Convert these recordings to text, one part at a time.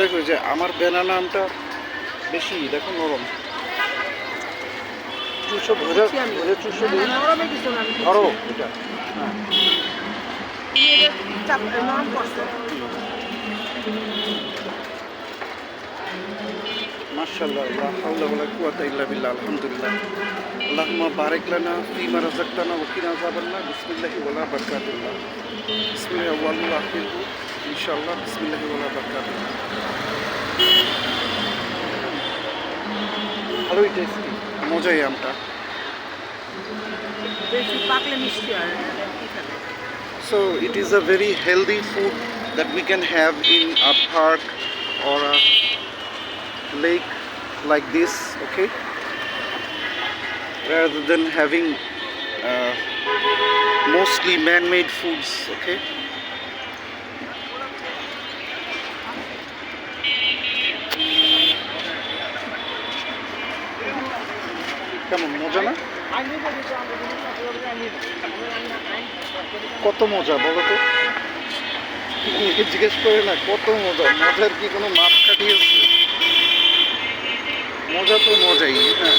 দেখো যে আমার ব্যানানা আমটা বেশি দেখো নরম। চুষো ধরে ধরে চুষো দিই। ধরো এটা। হ্যাঁ মাশাআল্লাহ, লা হাওলা ওয়ালা কুওয়াতা ইল্লা বিল্লাহ, আলহামদুলিল্লাহ। আল্লাহুম্মা বারিক লানা ফীমা রাযাকতানা ওয়া কিনা আযাবান্নার। বিসমিল্লাহি ওয়ালা বারাকাতুল্লাহ। বিসমিল্লাহি আউয়ালু আখিরু ইনশাআল্লাহ। বিসমিল্লাহি ওয়ালা বারাকাতুল্লাহ। ভালোই টেস্টি, মজাই আমটা। So it is a very healthy food that we can have in a park or a lake like this, okay, rather than having mostly man-made foods, okay. কেমন মজা না? কত মজা বলো তো, জিজ্ঞেস করে না কত মজা। মজার কি কোনো মাপ কাটিয়েছে? মজা তো মজাই। হ্যাঁ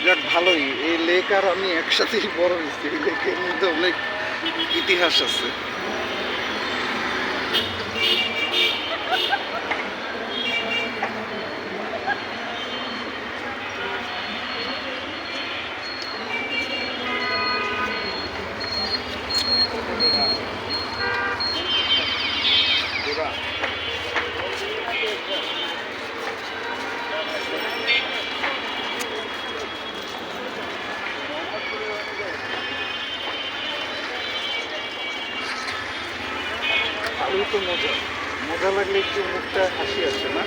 যাক ভালোই, এই লেক আর আমি একসাথেই বড় হয়েছি। এই লেকের মধ্যে অনেক ইতিহাস আছে। তো মজা, মজা লাগলে একটু মুখটা হাসি আসে না?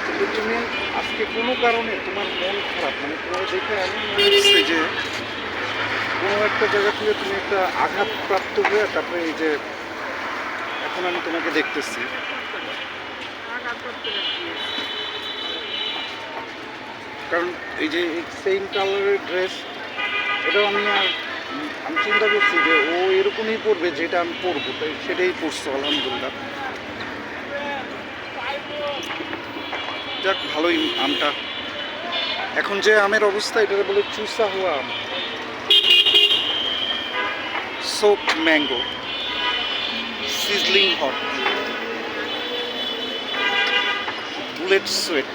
কিন্তু তুমি আজকে কোনো কারণে তোমার মন খারাপ, মানে তোমার দেখে এমন মনে হচ্ছে যে কোনো একটা জায়গা থেকে তুমি একটা আঘাতপ্রাপ্ত হয়ে তারপরে এই যে এখন আমি তোমাকে দেখতেছি। কারণ এই যে সেম কালারের ড্রেস, এটাও আমি চিন্তা করছি যে ও এরকমই পরবে যেটা আমি পরবো, তাই সেটাই পরছো আলহামদুলিল্লাহ। যাক ভালোই আমটা। এখন যে আমের অবস্থা, এটা বলে চুষা হওয়া আম, soaked mango, sizzling hot, bullet suit.